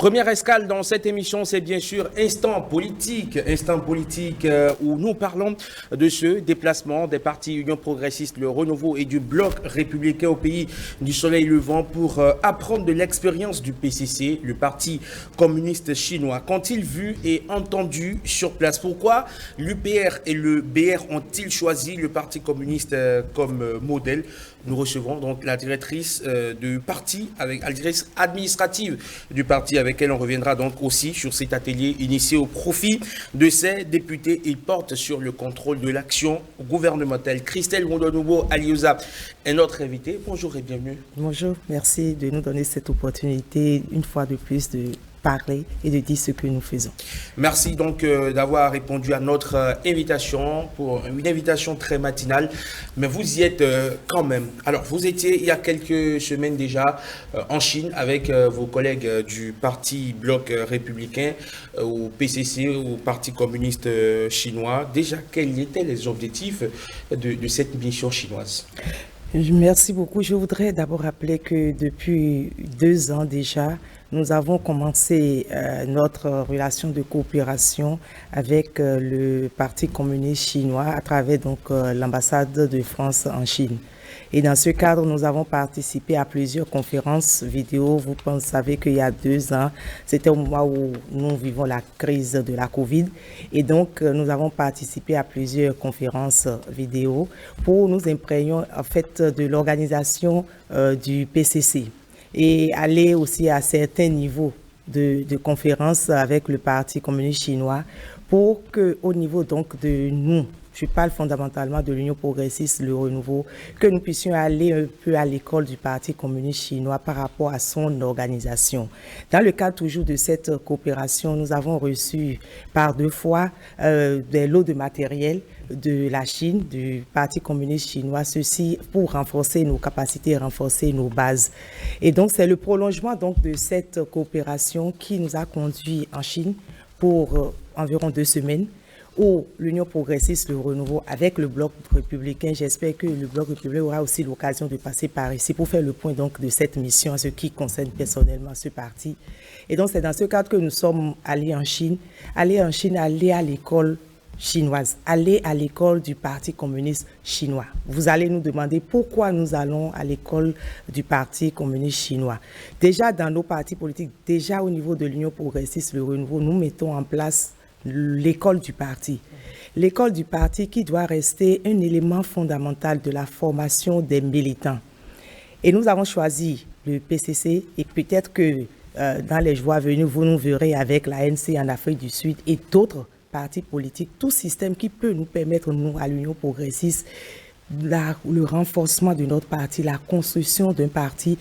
Première escale dans cette émission, c'est bien sûr Instant Politique. Instant Politique où nous parlons de ce déplacement des partis Union Progressiste, le Renouveau et du Bloc Républicain au pays du Soleil Levant pour apprendre de l'expérience du PCC, le Parti communiste chinois. Qu'ont-ils vu et entendu sur place? Pourquoi l'UPR et le BR ont-ils choisi le Parti communiste comme modèle? Nous recevons donc la directrice du parti, la directrice administrative du parti, avec elle on reviendra donc aussi sur cet atelier initié au profit de ces députés. Il porte sur le contrôle de l'action gouvernementale. Christelle Rondonobo Alioza est notre invitée. Bonjour et bienvenue. Bonjour, merci de nous donner cette opportunité une fois de plus de parler et de dire ce que nous faisons. Merci donc d'avoir répondu à notre invitation, pour une invitation très matinale, mais vous y êtes quand même. Alors, vous étiez il y a quelques semaines déjà en Chine avec vos collègues du Parti Bloc Républicain, au PCC, au Parti communiste chinois. Déjà, quels étaient les objectifs de cette mission chinoise? Merci beaucoup. Je voudrais d'abord rappeler que depuis 2 ans déjà, nous avons commencé notre relation de coopération avec le Parti communiste chinois à travers donc l'ambassade de France en Chine. Et dans ce cadre, nous avons participé à plusieurs conférences vidéo. Vous savez qu'il y a 2 ans, c'était au moment où nous vivons la crise de la Covid. Et donc, nous avons participé à plusieurs conférences vidéo pour nous imprégner en fait de l'organisation du PCC et aller aussi à certains niveaux de conférences avec le Parti communiste chinois pour qu'au niveau donc de nous, je parle fondamentalement de l'Union progressiste, le Renouveau, que nous puissions aller un peu à l'école du Parti communiste chinois par rapport à son organisation. Dans le cadre toujours de cette coopération, nous avons reçu par 2 fois des lots de matériel de la Chine, du Parti communiste chinois, ceci pour renforcer nos capacités, renforcer nos bases. Et donc, c'est le prolongement donc, de cette coopération qui nous a conduits en Chine pour environ 2 semaines, où l'Union progressiste, le Renouveau, avec le Bloc républicain, j'espère que le Bloc républicain aura aussi l'occasion de passer par ici pour faire le point donc, de cette mission, ce qui concerne personnellement ce parti. Et donc, c'est dans ce cadre que nous sommes allés en Chine, aller à l'école chinoise, aller à l'école du Parti communiste chinois. Vous allez nous demander pourquoi nous allons à l'école du Parti communiste chinois. Déjà dans nos partis politiques, déjà au niveau de l'Union progressiste, le Renouveau, nous mettons en place l'école du parti. L'école du parti qui doit rester un élément fondamental de la formation des militants. Et nous avons choisi le PCC et peut-être que dans les jours à venir, vous nous verrez avec l'ANC en Afrique du Sud et d'autres partis politiques, tout système qui peut nous permettre, nous, à l'Union progressiste, le renforcement de notre parti, la construction d'un parti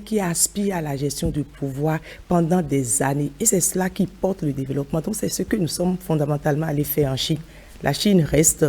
qui aspire à la gestion du pouvoir pendant des années. Et c'est cela qui porte le développement. Donc c'est ce que nous sommes fondamentalement allés faire en Chine. La Chine reste,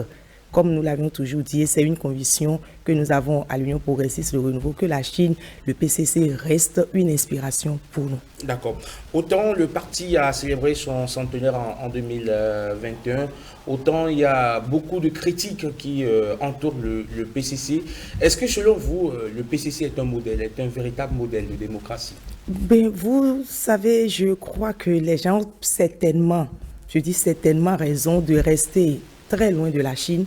comme nous l'avions toujours dit, c'est une conviction que nous avons à l'Union progressiste, le Renouveau, que la Chine, le PCC reste une inspiration pour nous. D'accord. Autant le parti a célébré son centenaire en 2021, autant il y a beaucoup de critiques qui entourent le PCC. Est-ce que selon vous, le PCC est un modèle, est un véritable modèle de démocratie? Ben, vous savez, je crois que les gens ont certainement, je dis certainement raison de rester très loin de la Chine,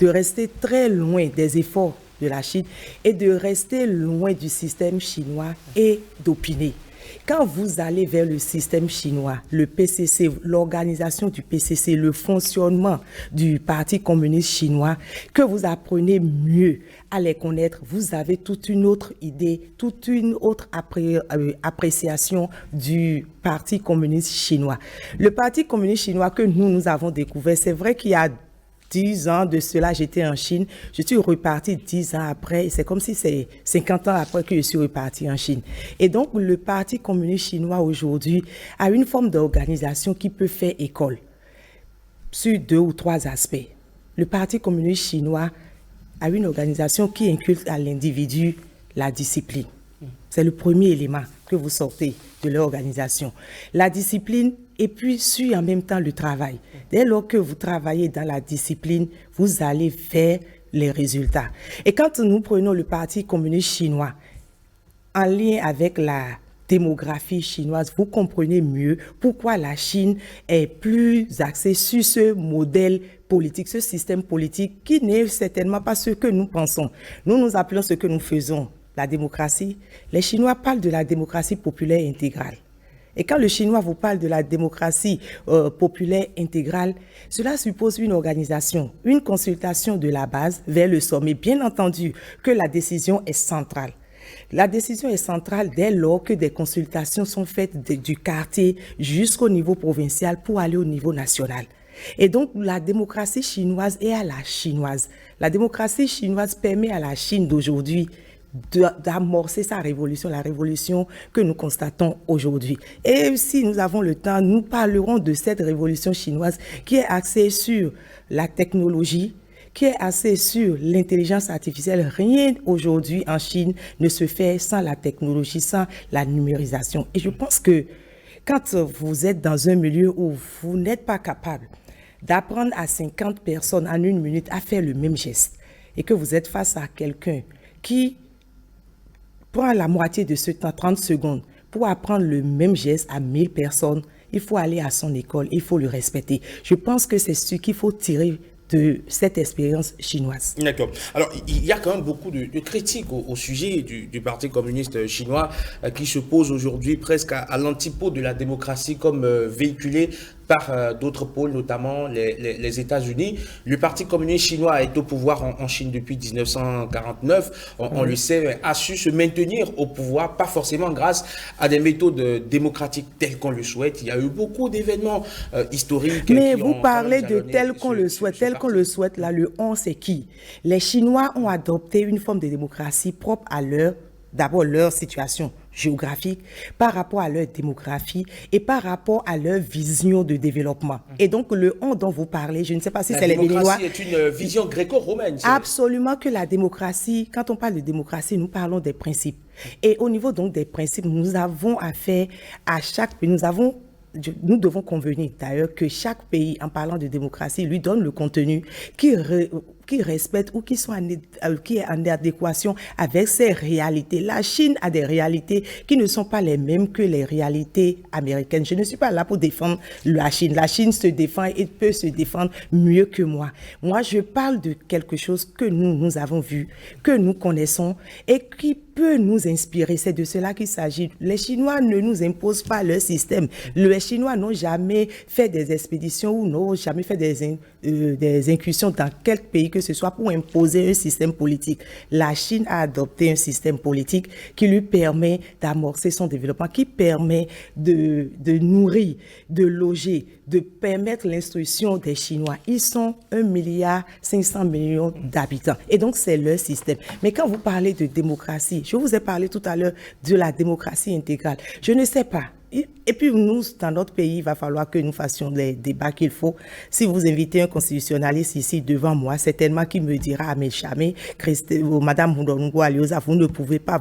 de rester très loin des efforts de la Chine et de rester loin du système chinois et d'opiner. Quand vous allez vers le système chinois, le PCC, l'organisation du PCC, le fonctionnement du Parti communiste chinois, que vous apprenez mieux à les connaître, vous avez toute une autre idée, toute une autre appréciation du Parti communiste chinois. Le Parti communiste chinois que nous avons découvert, c'est vrai qu'il y a 10 ans de cela, j'étais en Chine. Je suis reparti 10 ans après. C'est comme si c'est 50 ans après que je suis reparti en Chine. Et donc, le Parti communiste chinois aujourd'hui a une forme d'organisation qui peut faire école sur 2 ou 3 aspects. Le Parti communiste chinois a une organisation qui inculque à l'individu la discipline. C'est le premier élément que vous sortez de l'organisation. La discipline et puis suit en même temps le travail. Dès lors que vous travaillez dans la discipline, vous allez faire les résultats. Et quand nous prenons le Parti communiste chinois en lien avec la démographie chinoise, vous comprenez mieux pourquoi la Chine est plus axée sur ce modèle politique, ce système politique qui n'est certainement pas ce que nous pensons. Nous appelons ce que nous faisons la démocratie. Les Chinois parlent de la démocratie populaire intégrale. Et quand le Chinois vous parle de la démocratie populaire intégrale, cela suppose une organisation, une consultation de la base vers le sommet. Bien entendu que la décision est centrale. La décision est centrale dès lors que des consultations sont faites du quartier jusqu'au niveau provincial pour aller au niveau national. Et donc, la démocratie chinoise est à la chinoise. La démocratie chinoise permet à la Chine d'aujourd'hui d'amorcer sa révolution, la révolution que nous constatons aujourd'hui. Et si nous avons le temps, nous parlerons de cette révolution chinoise qui est axée sur la technologie, qui est axée sur l'intelligence artificielle. Rien aujourd'hui en Chine ne se fait sans la technologie, sans la numérisation. Et je pense que quand vous êtes dans un milieu où vous n'êtes pas capable d'apprendre à 50 personnes en 1 minute à faire le même geste et que vous êtes face à quelqu'un qui prend la moitié de ce temps, 30 secondes, pour apprendre le même geste à 1000 personnes, il faut aller à son école, il faut le respecter. Je pense que c'est ce qu'il faut tirer de cette expérience chinoise. D'accord. Alors, il y a quand même beaucoup de critiques au sujet du Parti communiste chinois qui se pose aujourd'hui presque à l'antipode de la démocratie comme véhiculée par d'autres pôles, notamment les États-Unis. Le Parti communiste chinois est au pouvoir en Chine depuis 1949. On le sait, a su se maintenir au pouvoir, pas forcément grâce à des méthodes démocratiques telles qu'on le souhaite. Il y a eu beaucoup d'événements historiques. Mais vous parlez de tel qu'on le souhaite. Tel qu'on le souhaite, là, le on, c'est qui? Les Chinois ont adopté une forme de démocratie propre à d'abord leur situation géographique, par rapport à leur démographie et par rapport à leur vision de développement. Et donc, le on dont vous parlez, je ne sais pas si c'est les Béninois. La démocratie est une vision gréco-romaine. Absolument que la démocratie, quand on parle de démocratie, nous parlons des principes. Et au niveau donc des principes, nous avons affaire à chaque pays, nous devons convenir d'ailleurs que chaque pays, en parlant de démocratie, lui donne le contenu qui respecte ou qui est en adéquation avec ses réalités. La Chine a des réalités qui ne sont pas les mêmes que les réalités américaines. Je ne suis pas là pour défendre la Chine. La Chine se défend et peut se défendre mieux que moi. Moi, je parle de quelque chose que nous avons vu, que nous connaissons et qui peut nous inspirer. C'est de cela qu'il s'agit. Les Chinois ne nous imposent pas leur système. Les Chinois n'ont jamais fait des expéditions ou n'ont jamais fait des incursions dans quelque pays que ce soit pour imposer un système politique. La Chine a adopté un système politique qui lui permet d'amorcer son développement, qui permet de nourrir, de loger, de permettre l'instruction des Chinois. Ils sont 1,5 milliard d'habitants. Et donc, c'est leur système. Mais quand vous parlez de démocratie, je vous ai parlé tout à l'heure de la démocratie intégrale. Je ne sais pas. Et puis nous, dans notre pays, il va falloir que nous fassions les débats qu'il faut. Si vous invitez un constitutionnaliste ici devant moi, certainement qu'il me dira à mes chamés, Madame Mundongo Alioza, vous ne pouvez pas.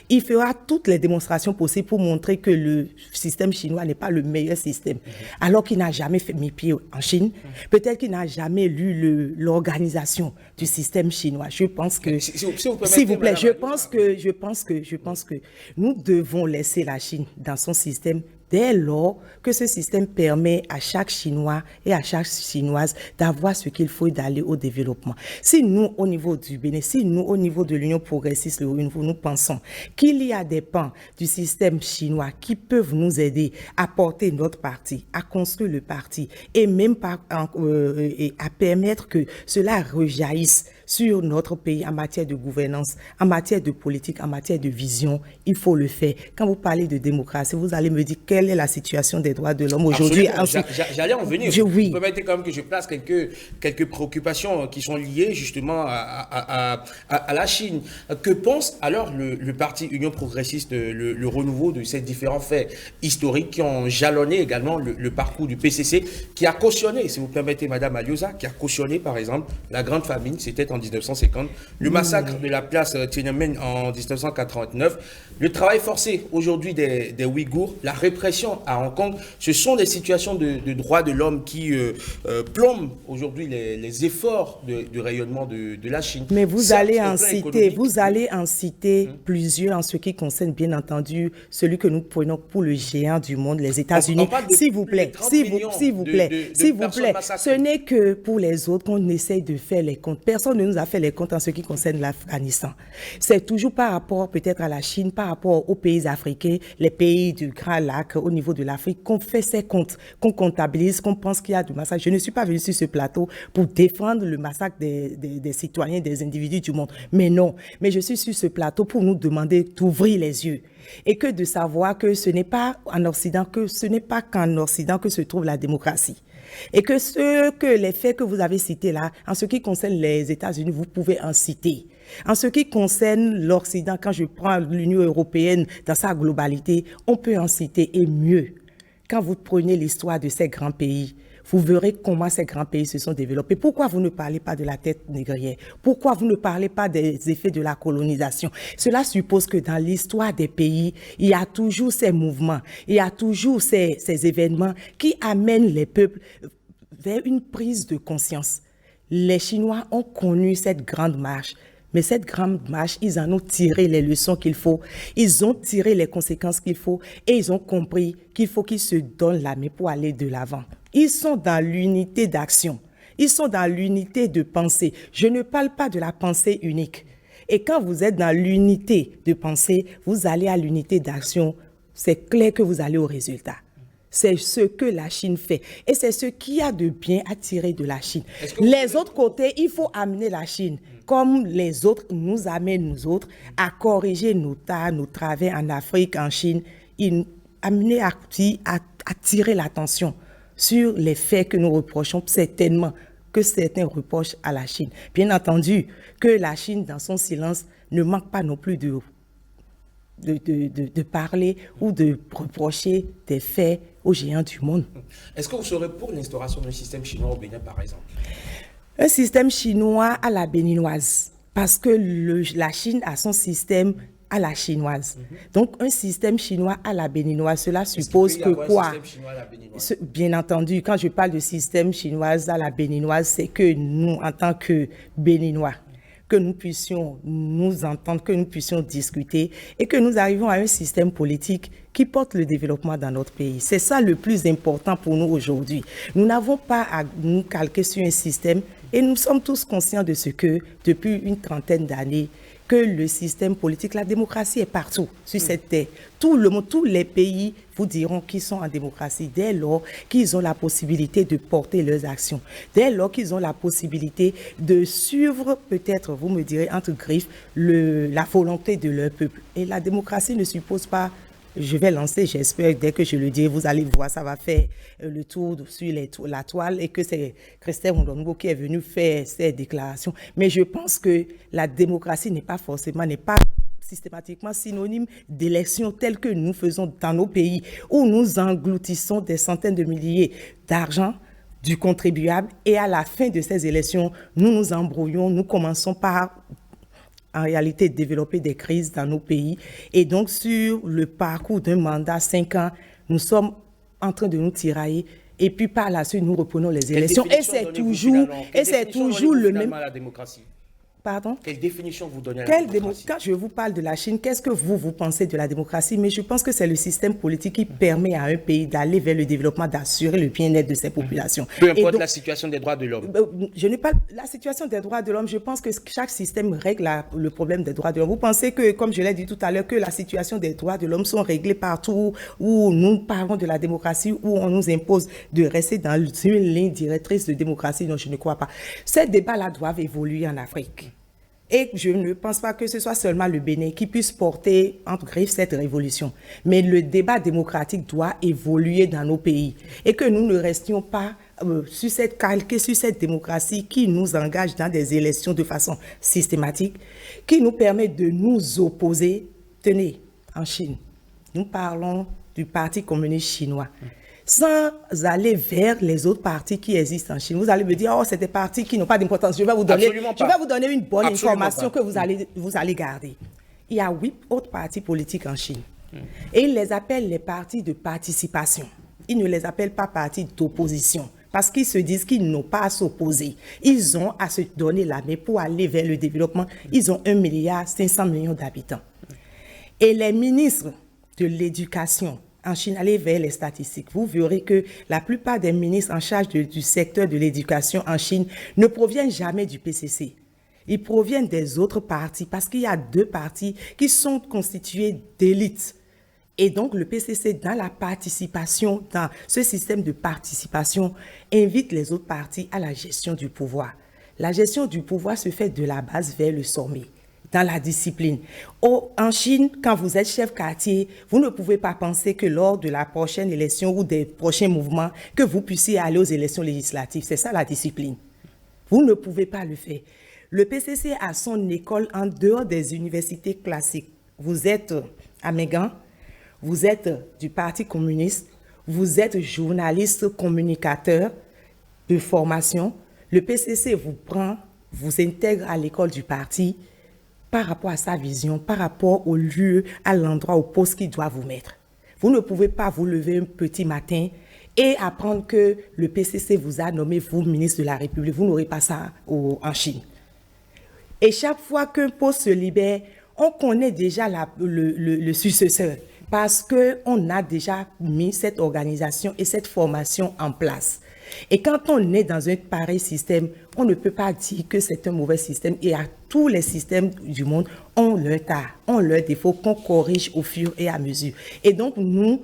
Il fera toutes les démonstrations possibles pour montrer que le système chinois n'est pas le meilleur système. Alors qu'il n'a jamais fait mes pieds en Chine. Peut-être qu'il n'a jamais lu l'organisation du système chinois. Je pense que, s'il vous plaît, je pense que nous devons laisser la Chine dans son système dès lors que ce système permet à chaque Chinois et à chaque Chinoise d'avoir ce qu'il faut et d'aller au développement. Si nous, au niveau du Bénin, si nous, au niveau de l'Union progressiste, nous pensons qu'il y a des pans du système chinois qui peuvent nous aider à porter notre parti, à construire le parti et même et à permettre que cela rejaillisse sur notre pays en matière de gouvernance, en matière de politique, en matière de vision, il faut le faire. Quand vous parlez de démocratie, vous allez me dire quelle est la situation des droits de l'homme aujourd'hui. J'allais en venir. Oui. Vous permettez quand même que je place quelques préoccupations qui sont liées justement à la Chine. Que pense alors le parti Union progressiste, le renouveau de ces différents faits historiques qui ont jalonné également le parcours du PCC, qui a cautionné, si vous permettez Madame Alioza, qui a cautionné par exemple la grande famine, c'était en en 1950, le massacre de la place Tiananmen en 1989, le travail forcé aujourd'hui des Ouïghours, la répression à Hong Kong, ce sont des situations de droits de l'homme qui plombent aujourd'hui les efforts de rayonnement de la Chine. Mais vous allez en citer plusieurs en ce qui concerne bien entendu celui que nous prenons pour le géant du monde, les États-Unis. S'il vous plaît, ce n'est que pour les autres qu'on essaye de faire les comptes. Personne ne nous a fait les comptes en ce qui concerne l'Afghanistan. C'est toujours par rapport peut-être à la Chine, par rapport aux pays africains, les pays du Grand Lac, au niveau de l'Afrique, qu'on fait ces comptes, qu'on comptabilise, qu'on pense qu'il y a du massacre. Je ne suis pas venu sur ce plateau pour défendre le massacre des citoyens, des individus du monde. Mais non, mais je suis sur ce plateau pour nous demander d'ouvrir les yeux. Et que de savoir que ce n'est pas en Occident, que ce n'est pas qu'en Occident que se trouve la démocratie. Et que les faits que vous avez cités là, en ce qui concerne les États-Unis, vous pouvez en citer. En ce qui concerne l'Occident, quand je prends l'Union européenne dans sa globalité, on peut en citer et mieux. Quand vous prenez l'histoire de ces grands pays, vous verrez comment ces grands pays se sont développés. Pourquoi vous ne parlez pas de la traite négrière? Pourquoi vous ne parlez pas des effets de la colonisation? Cela suppose que dans l'histoire des pays, il y a toujours ces mouvements, il y a toujours ces événements qui amènent les peuples vers une prise de conscience. Les Chinois ont connu cette grande marche. Mais cette grande marche, ils en ont tiré les leçons qu'il faut, ils ont tiré les conséquences qu'il faut et ils ont compris qu'il faut qu'ils se donnent la main pour aller de l'avant. Ils sont dans l'unité d'action, ils sont dans l'unité de pensée. Je ne parle pas de la pensée unique. Et quand vous êtes dans l'unité de pensée, vous allez à l'unité d'action, c'est clair que vous allez au résultat. C'est ce que la Chine fait. Et c'est ce qu'il y a de bien à tirer de la Chine. Les autres côtés, il faut amener la Chine, comme les autres nous amènent, nous autres, à corriger nos travers en Afrique, en Chine, amener à tirer l'attention sur les faits que nous reprochons certainement, que certains reprochent à la Chine. Bien entendu, que la Chine, dans son silence, ne manque pas non plus de parler ou de reprocher des faits aux géants du monde. Est-ce que vous serez pour l'instauration d'un système chinois au Bénin, par exemple? Un système chinois à la béninoise, parce que la Chine a son système à la chinoise. Donc, un système chinois à la béninoise, cela suppose que quoi? Bien entendu, quand je parle de système chinois à la béninoise, c'est que nous, en tant que Béninois, que nous puissions nous entendre, que nous puissions discuter et que nous arrivons à un système politique qui porte le développement dans notre pays. C'est ça le plus important pour nous aujourd'hui. Nous n'avons pas à nous calquer sur un système et nous sommes tous conscients de ce que, depuis une trentaine d'années, que le système politique, la démocratie est partout sur cette terre. Tout le monde, tous les pays vous diront qu'ils sont en démocratie dès lors qu'ils ont la possibilité de porter leurs actions, dès lors qu'ils ont la possibilité de suivre, peut-être, vous me direz, entre griffes, la volonté de leur peuple. Et la démocratie ne suppose pas. Je vais lancer, j'espère, dès que je le dis, vous allez voir, ça va faire le tour sur la toile et que c'est Christelle Mundongo qui est venu faire ces déclarations. Mais je pense que la démocratie n'est pas systématiquement synonyme d'élections telles que nous faisons dans nos pays, où nous engloutissons des centaines de milliers d'argent du contribuable et à la fin de ces élections, nous nous embrouillons, nous commençons par en réalité développer des crises dans nos pays. Et donc, sur le parcours d'un mandat 5 ans, nous sommes en train de nous tirailler. Et puis, par la suite, nous reprenons les élections. Et c'est toujours le même. À la démocratie. Pardon? Quelle définition vous donnez à la démocratie? Quand je vous parle de la Chine, qu'est-ce que vous pensez de la démocratie? Mais je pense que c'est le système politique qui permet à un pays d'aller vers le développement, d'assurer le bien-être de ses populations. Peu importe la situation des droits de l'homme. Je ne parle pas de la situation des droits de l'homme. Je pense que chaque système règle le problème des droits de l'homme. Vous pensez que, comme je l'ai dit tout à l'heure, que la situation des droits de l'homme sont réglées partout où nous parlons de la démocratie, où on nous impose de rester dans une ligne directrice de démocratie? Non, je ne crois pas. Ces débats-là doivent évoluer en Afrique. Et je ne pense pas que ce soit seulement le Bénin qui puisse porter entre griffes cette révolution. Mais le démocratique doit évoluer dans nos pays. Et que nous ne restions pas calqués sur cette démocratie qui nous engage dans des élections de façon systématique, qui nous permet de nous opposer. Tenez, en Chine, nous parlons du Parti communiste chinois. sans aller vers les autres partis qui existent en Chine. Vous allez me dire, oh, c'est des partis qui n'ont pas d'importance. Je vais vous donner une bonne information que vous allez garder. Il y a 8 autres partis politiques en Chine. Et ils les appellent les partis de participation. Ils ne les appellent pas partis d'opposition. Parce qu'ils se disent qu'ils n'ont pas à s'opposer. Ils ont à se donner la main pour aller vers le développement. Ils ont 1,5 milliard d'habitants. Et les ministres de l'éducation en Chine, allez vers les statistiques, vous verrez que la plupart des ministres en charge du secteur de l'éducation en Chine ne proviennent jamais du PCC. Ils proviennent des autres partis parce qu'il y a 2 partis qui sont constitués d'élites. Et donc, le PCC, dans la participation, dans ce système de participation, invite les autres partis à la gestion du pouvoir. La gestion du pouvoir se fait de la base vers le sommet, dans la discipline. En Chine, quand vous êtes chef quartier, vous ne pouvez pas penser que lors de la prochaine élection ou des prochains mouvements, que vous puissiez aller aux élections législatives. C'est ça la discipline. Vous ne pouvez pas le faire. Le PCC a son école en dehors des universités classiques. Vous êtes à Mégan, vous êtes du Parti communiste, vous êtes journaliste, communicateur de formation. Le PCC vous prend, vous intègre à l'école du parti par rapport à sa vision, par rapport au lieu, à l'endroit, au poste qu'il doit vous mettre. Vous ne pouvez pas vous lever un petit matin et apprendre que le PCC vous a nommé, vous, ministre de la République. Vous n'aurez pas ça en Chine. Et chaque fois qu'un poste se libère, on connaît déjà le successeur. Parce qu'on a déjà mis cette organisation et cette formation en place. Et quand on est dans un pareil système, on ne peut pas dire que c'est un mauvais système. Et à tous les systèmes du monde ont leur tard, ont leurs défauts qu'on corrige au fur et à mesure. Et donc, nous,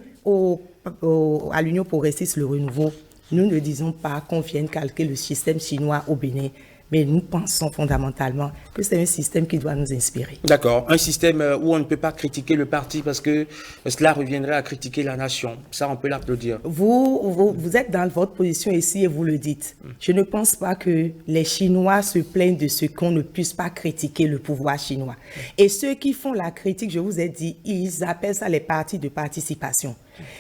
à l'Union progressiste Le Renouveau, nous ne disons pas qu'on vienne calquer le système chinois au Bénin. Mais nous pensons fondamentalement que c'est un système qui doit nous inspirer. D'accord. Un système où on ne peut pas critiquer le parti parce que cela reviendrait à critiquer la nation. Ça, on peut l'applaudir. Vous êtes dans votre position ici et vous le dites. Je ne pense pas que les Chinois se plaignent de ce qu'on ne puisse pas critiquer le pouvoir chinois. Et ceux qui font la critique, je vous ai dit, ils appellent ça les partis de participation.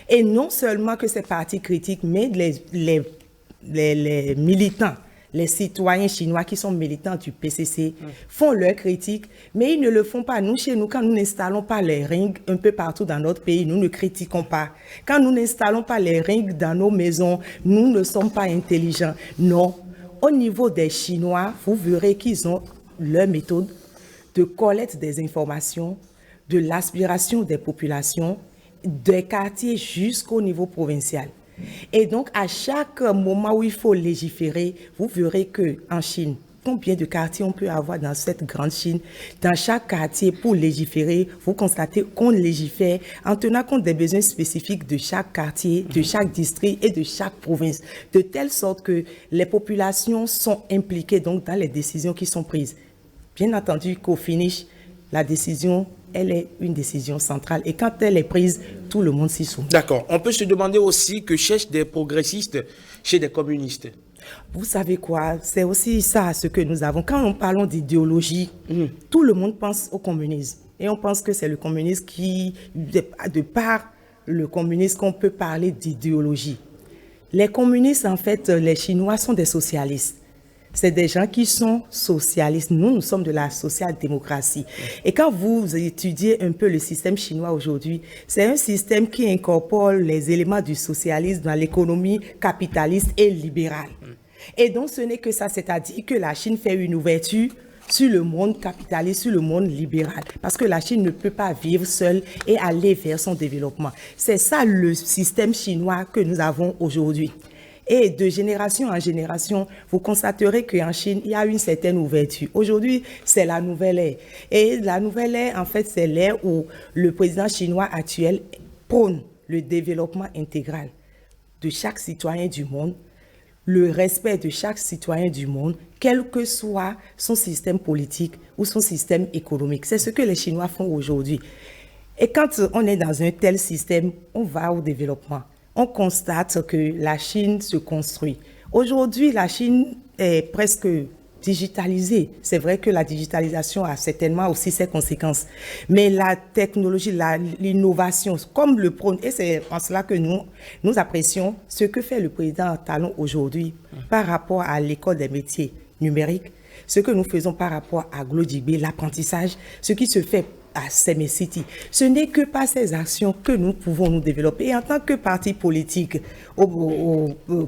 Et non seulement que ces partis critiquent, mais les militants, les citoyens chinois qui sont militants du PCC font leurs critiques, mais ils ne le font pas. Nous, chez nous, quand nous n'installons pas les rings un peu partout dans notre pays, nous ne critiquons pas. Quand nous n'installons pas les rings dans nos maisons, nous ne sommes pas intelligents. Non. Au niveau des Chinois, vous verrez qu'ils ont leur méthode de collecte des informations, de l'aspiration des populations, des quartiers jusqu'au niveau provincial. Et donc, à chaque moment où il faut légiférer, vous verrez qu'en Chine, combien de quartiers on peut avoir dans cette grande Chine? Dans chaque quartier, pour légiférer, vous constatez qu'on légifère en tenant compte des besoins spécifiques de chaque quartier, de chaque district et de chaque province, de telle sorte que les populations sont impliquées donc dans les décisions qui sont prises. Bien entendu qu'au finish, la décision, elle est une décision centrale. Et quand elle est prise, tout le monde s'y soumet. D'accord. On peut se demander aussi que cherchent des progressistes chez des communistes. Vous savez quoi? C'est aussi ça ce que nous avons. Quand nous parlons d'idéologie, tout le monde pense au communisme. Et on pense que c'est le communisme qui, de par le communisme, qu'on peut parler d'idéologie. Les communistes, en fait, les Chinois sont des socialistes. C'est des gens qui sont socialistes. Nous sommes de la social-démocratie. Et quand vous étudiez un peu le système chinois aujourd'hui, c'est un système qui incorpore les éléments du socialisme dans l'économie capitaliste et libérale. Et donc, ce n'est que ça, c'est-à-dire que la Chine fait une ouverture sur le monde capitaliste, sur le monde libéral. Parce que la Chine ne peut pas vivre seule et aller vers son développement. C'est ça le système chinois que nous avons aujourd'hui. Et de génération en génération, vous constaterez qu'en Chine, il y a une certaine ouverture. Aujourd'hui, c'est la nouvelle ère. Et la nouvelle ère, en fait, c'est l'ère où le président chinois actuel prône le développement intégral de chaque citoyen du monde, le respect de chaque citoyen du monde, quel que soit son système politique ou son système économique. C'est ce que les Chinois font aujourd'hui. Et quand on est dans un tel système, on va au développement. On constate que la Chine se construit. Aujourd'hui, la Chine est presque digitaliser. C'est vrai que la digitalisation a certainement aussi ses conséquences. Mais la technologie, l'innovation, comme le prône, et c'est en cela que nous apprécions ce que fait le président Talon aujourd'hui par rapport à l'école des métiers numériques, ce que nous faisons par rapport à Glodibé, l'apprentissage, ce qui se fait à Seme City. Ce n'est que par ces actions que nous pouvons nous développer. Et en tant que parti politique,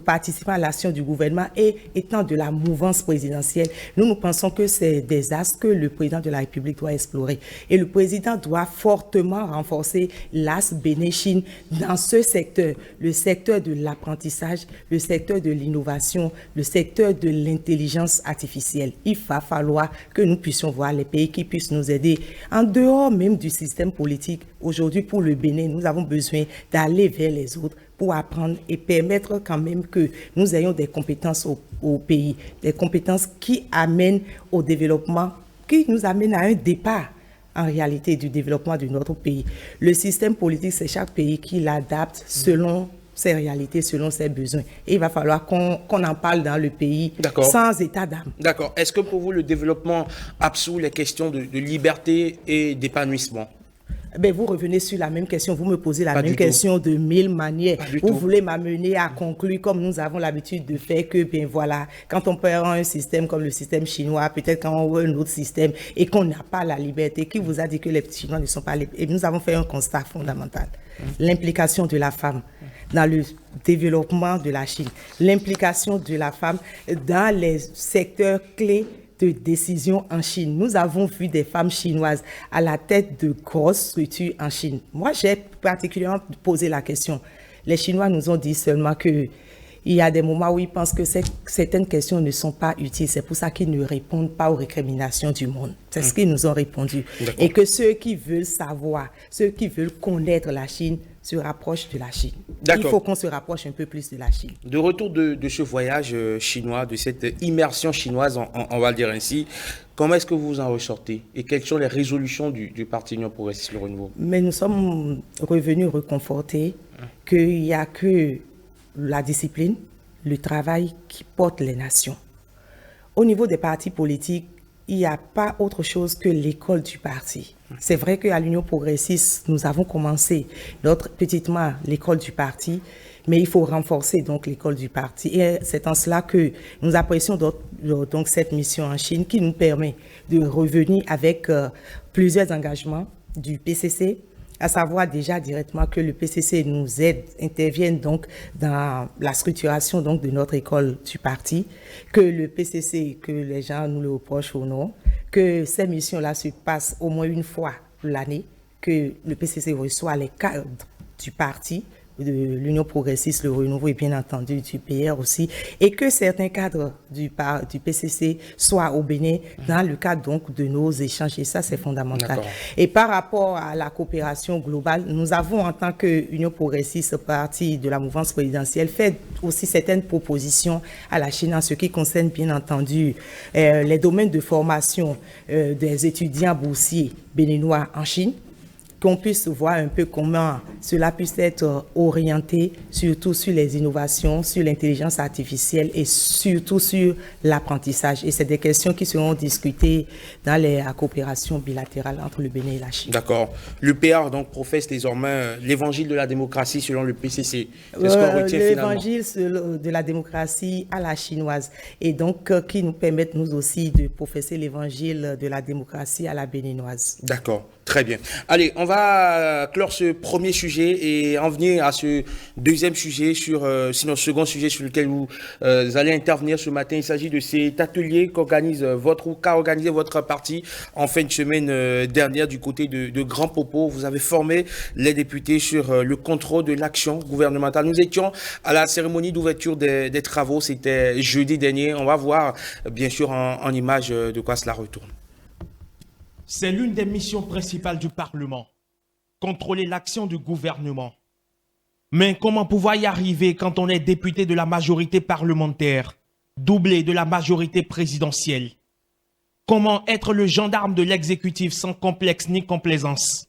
participant à l'action du gouvernement et étant de la mouvance présidentielle, nous pensons que c'est des axes que le président de la République doit explorer. Et le président doit fortement renforcer l'axe Bénin-Chine dans ce secteur, le secteur de l'apprentissage, le secteur de l'innovation, le secteur de l'intelligence artificielle. Il va falloir que nous puissions voir les pays qui puissent nous aider en dehors même du système politique. Aujourd'hui, pour le Bénin, nous avons besoin d'aller vers les autres pour apprendre et permettre quand même que nous ayons des compétences au pays, des compétences qui amènent au développement, qui nous amènent à un départ en réalité du développement de notre pays. Le système politique, c'est chaque pays qui l'adapte selon ses réalités, selon ses besoins. Et il va falloir qu'on en parle dans le pays sans état d'âme. D'accord. Est-ce que pour vous, le développement absout les questions de liberté et d'épanouissement? Ben, vous revenez sur la même question, vous me posez la même question de 1000 manières. Vous voulez m'amener à conclure, comme nous avons l'habitude de faire, que ben voilà, quand on prend un système comme le système chinois, peut-être quand on veut un autre système et qu'on n'a pas la liberté, qui vous a dit que les Chinois ne sont pas libres? Et nous avons fait un constat fondamental. L'implication de la femme dans le développement de la Chine, l'implication de la femme dans les secteurs clés de décision en Chine. Nous avons vu des femmes chinoises à la tête de grosses structures en Chine. Moi, j'ai particulièrement posé la question. Les Chinois nous ont dit seulement que il y a des moments où ils pensent que certaines questions ne sont pas utiles. C'est pour ça qu'ils ne répondent pas aux récriminations du monde. C'est ce qu'ils nous ont répondu. Et que ceux qui veulent savoir, ceux qui veulent connaître la Chine, se rapprochent de la Chine. Il faut qu'on se rapproche un peu plus de la Chine. De retour de ce voyage chinois, de cette immersion chinoise, on va le dire ainsi, comment est-ce que vous en ressortez? Et quelles sont les résolutions du Parti Union Progressiste Le Renouveau? Mais nous sommes revenus reconfortés qu'il n'y a que la discipline, le travail qui porte les nations. Au niveau des partis politiques, il n'y a pas autre chose que l'école du parti. C'est vrai qu'à l'Union progressiste, nous avons commencé petitement l'école du parti, mais il faut renforcer donc l'école du parti. Et c'est en cela que nous apprécions donc cette mission en Chine qui nous permet de revenir avec plusieurs engagements du PCC, à savoir déjà directement que le PCC nous aide, intervienne donc dans la structuration donc de notre école du parti, que le PCC, que les gens nous le reprochent ou non, que ces missions-là se passent au moins une fois l'année, que le PCC reçoit les cadres du parti, de l'Union progressiste, le Renouveau et bien entendu du PR aussi, et que certains cadres du PCC soient au Bénin dans le cadre donc de nos échanges, et ça c'est fondamental. Et par rapport à la coopération globale, nous avons en tant qu'Union progressiste, parti de la mouvance présidentielle, fait aussi certaines propositions à la Chine en ce qui concerne bien entendu les domaines de formation des étudiants boursiers béninois en Chine, qu'on puisse voir un peu comment cela puisse être orienté, surtout sur les innovations, sur l'intelligence artificielle et surtout sur l'apprentissage. Et c'est des questions qui seront discutées dans la coopération bilatérale entre le Bénin et la Chine. D'accord. Le PR donc professe désormais l'évangile de la démocratie selon le PCC. C'est ce qu'on retient finalement. L'évangile de la démocratie à la chinoise. Et donc qui nous permettent nous aussi de professer l'évangile de la démocratie à la béninoise. D'accord. Très bien. Allez, on va clore ce premier sujet et en venir à ce deuxième sujet, sinon second sujet sur lequel vous allez intervenir ce matin. Il s'agit de cet atelier qu'a organisé votre parti en fin de semaine dernière du côté de Grand Popo. Vous avez formé les députés sur le contrôle de l'action gouvernementale. Nous étions à la cérémonie d'ouverture des travaux, c'était jeudi dernier. On va voir bien sûr en image de quoi cela retourne. C'est l'une des missions principales du Parlement, contrôler l'action du gouvernement. Mais comment pouvoir y arriver quand on est député de la majorité parlementaire, doublé de la majorité présidentielle? Comment être le gendarme de l'exécutif sans complexe ni complaisance?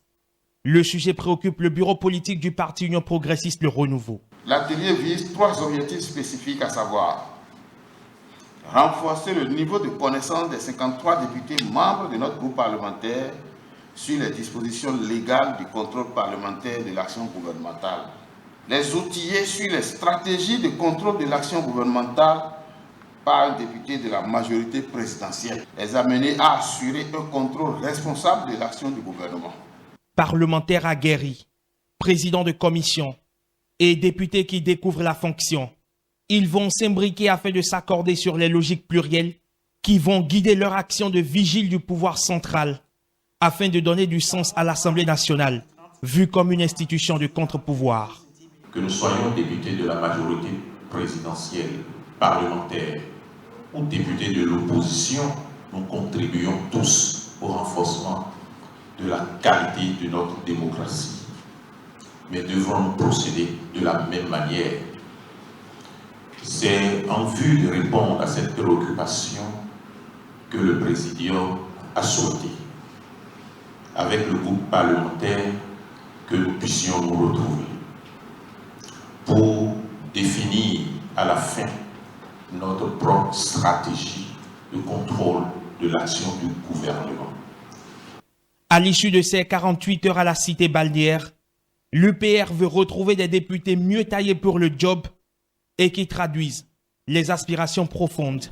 Le sujet préoccupe le bureau politique du Parti Union Progressiste Le Renouveau. L'atelier vise 3 objectifs spécifiques, à savoir renforcer le niveau de connaissance des 53 députés membres de notre groupe parlementaire sur les dispositions légales du contrôle parlementaire de l'action gouvernementale, les outiller sur les stratégies de contrôle de l'action gouvernementale par un député de la majorité présidentielle, les amener à assurer un contrôle responsable de l'action du gouvernement. Parlementaires aguerris, présidents de commission et députés qui découvrent la fonction, ils vont s'imbriquer afin de s'accorder sur les logiques plurielles qui vont guider leur action de vigile du pouvoir central afin de donner du sens à l'Assemblée nationale, vue comme une institution de contre-pouvoir. Que nous soyons députés de la majorité présidentielle, parlementaire ou députés de l'opposition, nous contribuons tous au renforcement de la qualité de notre démocratie. Mais devrons-nous procéder de la même manière? C'est en vue de répondre à cette préoccupation que le Présidium a souhaité, avec le groupe parlementaire, que nous puissions nous retrouver pour définir à la fin notre propre stratégie de contrôle de l'action du gouvernement. À l'issue de ces 48 heures à la cité balnéaire, l'UPR veut retrouver des députés mieux taillés pour le job et qui traduisent les aspirations profondes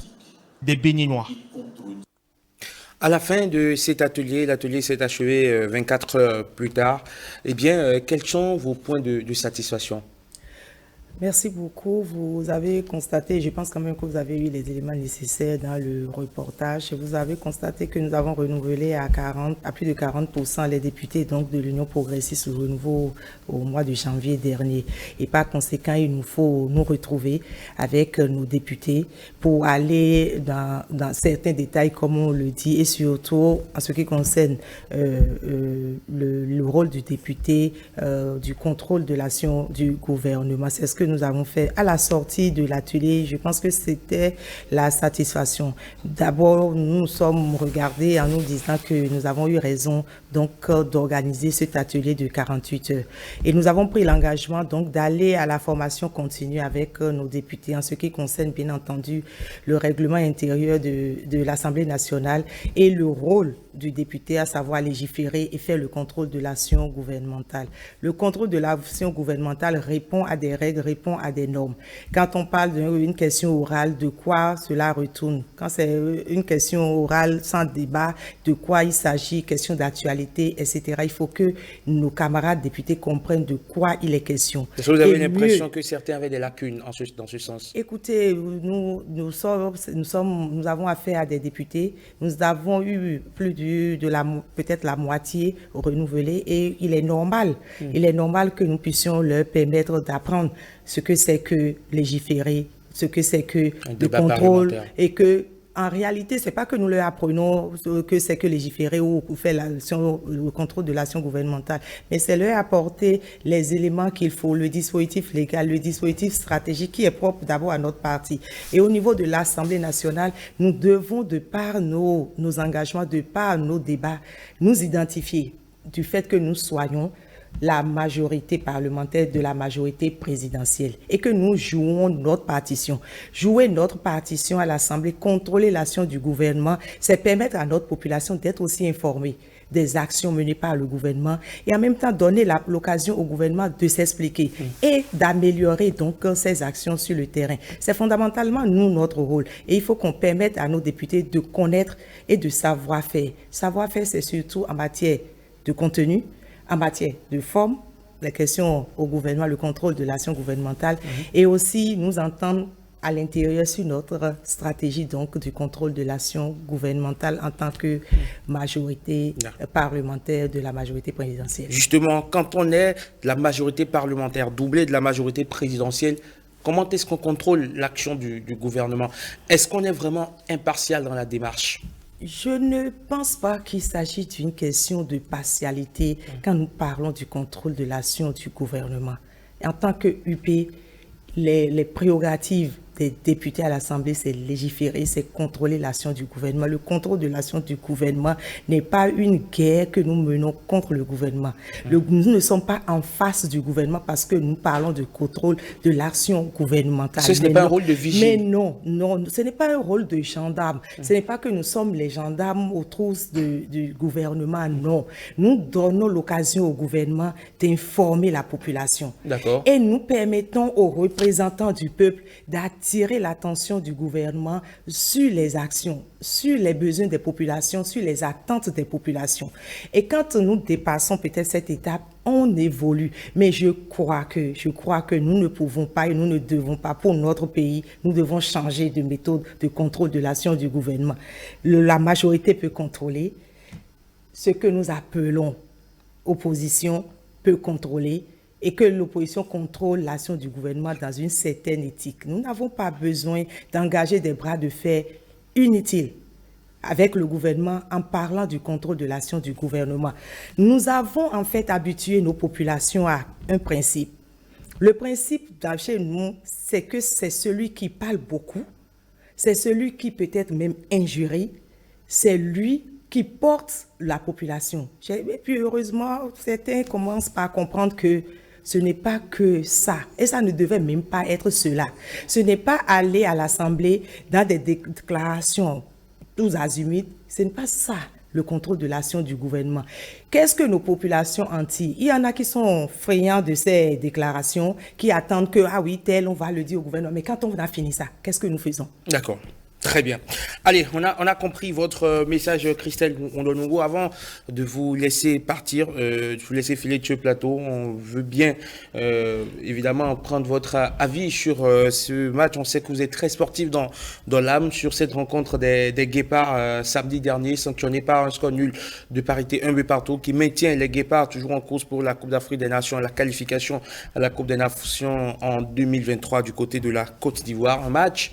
des Béninois. À la fin de cet atelier, l'atelier s'est achevé 24 heures plus tard. Eh bien, quels sont vos points de satisfaction? Merci beaucoup. Vous avez constaté, je pense quand même que vous avez eu les éléments nécessaires dans le reportage. Vous avez constaté que nous avons renouvelé à plus de 40% les députés donc de l'Union progressiste, le renouveau au mois de janvier dernier. Et par conséquent, il nous faut nous retrouver avec nos députés pour aller dans certains détails, comme on le dit, et surtout en ce qui concerne le rôle du député, du contrôle de l'action du gouvernement. C'est ce que nous avons fait à la sortie de l'atelier. Je pense que c'était la satisfaction. D'abord, nous nous sommes regardés en nous disant que nous avons eu raison donc d'organiser cet atelier de 48 heures. Et nous avons pris l'engagement donc d'aller à la formation continue avec nos députés en ce qui concerne bien entendu le règlement intérieur de l'Assemblée nationale et le rôle du député, à savoir légiférer et faire le contrôle de l'action gouvernementale. Le contrôle de l'action gouvernementale répond à des règles, répond à des normes. Quand on parle d'une question orale, de quoi cela retourne? Quand c'est une question orale sans débat, de quoi il s'agit, question d'actualité, etc. Il faut que nos camarades députés comprennent de quoi il est question. Est-ce que vous avez l'impression que certains avaient des lacunes dans ce sens? Écoutez, nous avons affaire à des députés. Nous avons eu plus peut-être la moitié renouvelée et il est normal que nous puissions leur permettre d'apprendre ce que c'est que légiférer, ce que c'est que le contrôle et que en réalité, c'est pas que nous leur apprenons que c'est que légiférer ou faire le contrôle de l'action gouvernementale, mais c'est leur apporter les éléments qu'il faut, le dispositif légal, le dispositif stratégique qui est propre d'abord à notre parti. Et au niveau de l'Assemblée nationale, nous devons, de par nos engagements, de par nos débats, nous identifier du fait que nous soyons la majorité parlementaire de la majorité présidentielle et que nous jouons notre partition. Jouer notre partition à l'Assemblée, contrôler l'action du gouvernement, c'est permettre à notre population d'être aussi informée des actions menées par le gouvernement et en même temps donner l'occasion au gouvernement de s'expliquer et d'améliorer donc ses actions sur le terrain. C'est fondamentalement nous notre rôle et il faut qu'on permette à nos députés de connaître et de savoir faire. Savoir faire, c'est surtout en matière de contenu, en matière de forme, les questions au gouvernement, le contrôle de l'action gouvernementale et aussi nous entendre à l'intérieur sur notre stratégie donc du contrôle de l'action gouvernementale en tant que majorité parlementaire de la majorité présidentielle. Justement, quand on est de la majorité parlementaire doublée de la majorité présidentielle, comment est-ce qu'on contrôle l'action du gouvernement? Est-ce qu'on est vraiment impartial dans la démarche? Je ne pense pas qu'il s'agit d'une question de partialité quand nous parlons du contrôle de l'action du gouvernement. En tant que UP, les prérogatives des députés à l'Assemblée, c'est légiférer, c'est contrôler l'action du gouvernement. Le contrôle de l'action du gouvernement n'est pas une guerre que nous menons contre le gouvernement. Nous ne sommes pas en face du gouvernement parce que nous parlons de contrôle de l'action gouvernementale. Ce n'est pas un rôle de vigile. Mais non, ce n'est pas un rôle de gendarme. Ce n'est pas que nous sommes les gendarmes aux trousses du gouvernement, non. Nous donnons l'occasion au gouvernement d'informer la population. D'accord. Et nous permettons aux représentants du peuple d'attirer l'attention du gouvernement sur les actions, sur les besoins des populations, sur les attentes des populations. Et quand nous dépassons peut-être cette étape, on évolue. Mais je crois que nous ne pouvons pas et nous ne devons pas, pour notre pays, nous devons changer de méthode de contrôle de l'action du gouvernement. La majorité peut contrôler. Ce que nous appelons opposition peut contrôler. Et que l'opposition contrôle l'action du gouvernement dans une certaine éthique. Nous n'avons pas besoin d'engager des bras de fer inutiles avec le gouvernement en parlant du contrôle de l'action du gouvernement. Nous avons en fait habitué nos populations à un principe. Le principe chez nous, c'est que c'est celui qui parle beaucoup, c'est celui qui peut être même injurié, c'est lui qui porte la population. Et puis heureusement, certains commencent par comprendre que ce n'est pas que ça. Et ça ne devait même pas être cela. Ce n'est pas aller à l'Assemblée dans des déclarations tous azimuts. Ce n'est pas ça, le contrôle de l'action du gouvernement. Qu'est-ce que nos populations en tirent? Il y en a qui sont friands de ces déclarations, qui attendent que, ah oui, tel, on va le dire au gouvernement. Mais quand on a fini ça, qu'est-ce que nous faisons? D'accord. Très bien. Allez, on a compris votre message, Christelle Ondonungu. Avant de vous laisser partir, de vous laisser filer de ce plateau, on veut bien, évidemment, prendre votre avis sur ce match. On sait que vous êtes très sportif dans l'âme sur cette rencontre des Guépards samedi dernier, sanctionné par un score nul de parité 1 but partout, qui maintient les Guépards toujours en course pour la Coupe d'Afrique des Nations, la qualification à la Coupe des Nations en 2023 du côté de la Côte d'Ivoire. Un match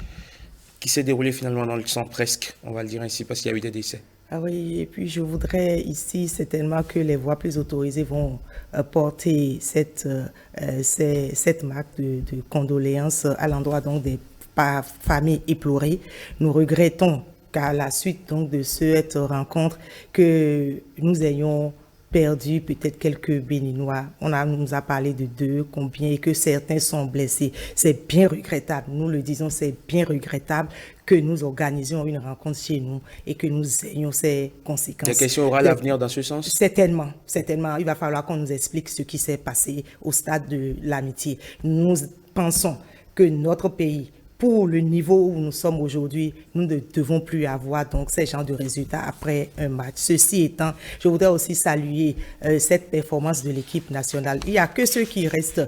qui s'est déroulé finalement dans le sang presque, on va le dire ainsi, parce qu'il y a eu des décès. Ah oui, et puis je voudrais ici certainement que les voix plus autorisées vont porter cette marque de condoléances à l'endroit donc des familles éplorées. Nous regrettons qu'à la suite donc de cette rencontre, que nous ayons perdu peut-être quelques Béninois. Nous a parlé de 2, combien, et que certains sont blessés. C'est bien regrettable. Nous le disons, c'est bien regrettable que nous organisions une rencontre chez nous et que nous ayons ces conséquences. Des questions aura l'avenir dans ce sens? Certainement. Il va falloir qu'on nous explique ce qui s'est passé au stade de l'amitié. Nous pensons que notre pays, pour le niveau où nous sommes aujourd'hui, nous ne devons plus avoir donc ces genres de résultats après un match. Ceci étant, je voudrais aussi saluer cette performance de l'équipe nationale. Il n'y a que ceux qui restent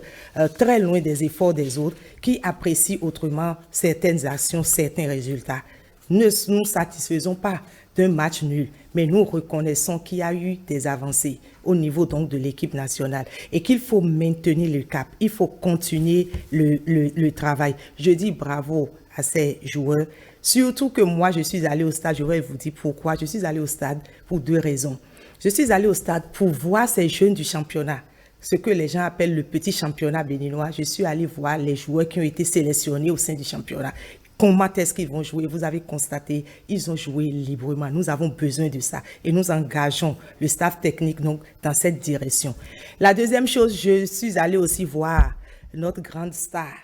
très loin des efforts des autres, qui apprécient autrement certaines actions, certains résultats. Ne nous satisfaisons pas d'un match nul, mais nous reconnaissons qu'il y a eu des avancées au niveau donc de l'équipe nationale et qu'il faut maintenir le cap, il faut continuer le travail. Je dis bravo à ces joueurs, surtout que moi je suis allé au stade, je vais vous dire pourquoi. Je suis allé au stade pour 2 raisons. Je suis allé au stade pour voir ces jeunes du championnat, ce que les gens appellent le petit championnat béninois. Je suis allé voir les joueurs qui ont été sélectionnés au sein du championnat. Comment est-ce qu'ils vont jouer? Vous avez constaté, ils ont joué librement. Nous avons besoin de ça et nous engageons le staff technique donc, dans cette direction. La deuxième chose, je suis allée aussi voir notre grande star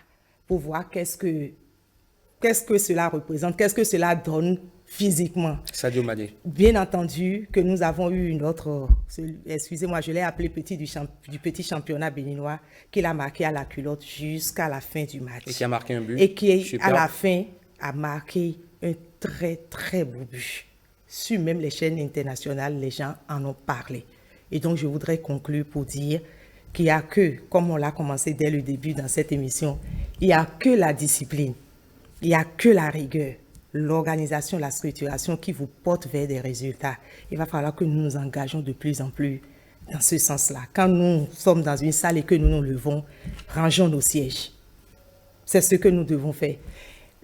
pour voir qu'est-ce que cela représente, qu'est-ce que cela donne physiquement. Sadio Mané. Bien entendu que nous avons eu une autre, excusez-moi, je l'ai appelé du petit championnat béninois, qu'il a marqué à la culotte jusqu'à la fin du match. Et qui a marqué un but. Et qui, super, à la fin, a marqué un très, très beau but. Sur même les chaînes internationales, les gens en ont parlé. Et donc, je voudrais conclure pour dire qu'il n'y a que, comme on l'a commencé dès le début dans cette émission, il n'y a que la discipline, il n'y a que la rigueur, l'organisation, la structuration qui vous porte vers des résultats. Il va falloir que nous nous engageons de plus en plus dans ce sens-là. Quand nous sommes dans une salle et que nous nous levons, rangeons nos sièges. C'est ce que nous devons faire.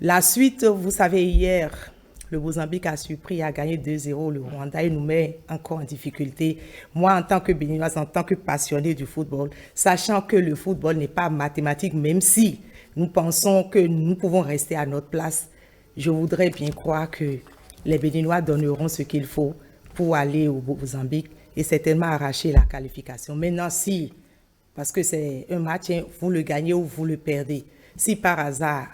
La suite, vous savez, hier, le Mozambique a surpris, a gagné 2-0 le Rwanda et nous met encore en difficulté. Moi, en tant que Béninoise, en tant que passionnée du football, sachant que le football n'est pas mathématique, même si nous pensons que nous pouvons rester à notre place, je voudrais bien croire que les Béninois donneront ce qu'il faut pour aller au Mozambique et certainement arracher la qualification. Maintenant, si, parce que c'est un match, vous le gagnez ou vous le perdez, si par hasard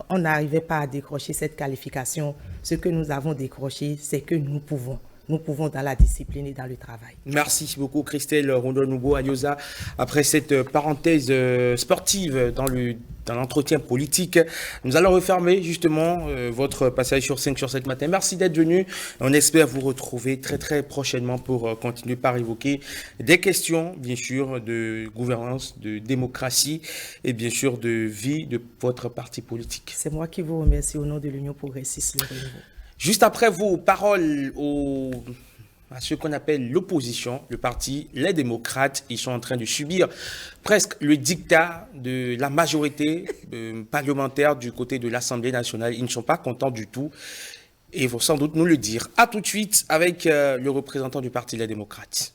on n'arrivait pas à décrocher cette qualification, ce que nous avons décroché, c'est que nous pouvons. Nous pouvons dans la discipline et dans le travail. Merci beaucoup Christelle Rondon-Nugo-Adioza. Après cette parenthèse sportive dans l'entretien politique, nous allons refermer justement votre passage sur 5 sur 7 matin. Merci d'être venu. On espère vous retrouver très très prochainement pour continuer par évoquer des questions, bien sûr, de gouvernance, de démocratie et bien sûr de vie de votre parti politique. C'est moi qui vous remercie au nom de l'Union progressiste Le Renouveau. Juste après vos paroles à ce qu'on appelle l'opposition, le parti Les Démocrates, ils sont en train de subir presque le dictat de la majorité parlementaire du côté de l'Assemblée nationale. Ils ne sont pas contents du tout et vont sans doute nous le dire. À tout de suite avec le représentant du parti Les Démocrates.